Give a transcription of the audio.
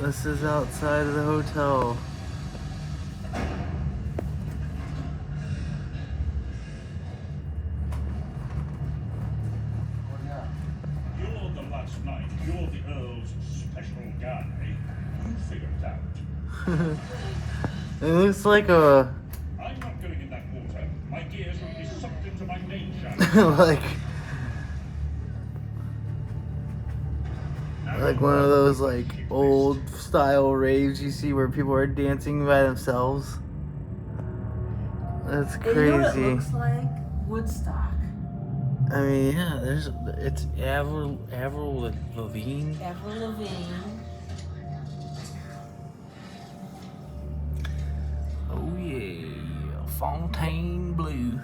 This is outside of the hotel. You're the last night. You're the Earl's special guy. You figure it out. It looks like a I'm not going in that water. My gears will be sucked into my main shaft. like one of those like old style raves you see where people are dancing by themselves. That's And you know what it crazy. looks like? Woodstock. I mean, yeah, it's Avril Lavigne. Avril Lavigne. Oh yeah, Fontaine Blue.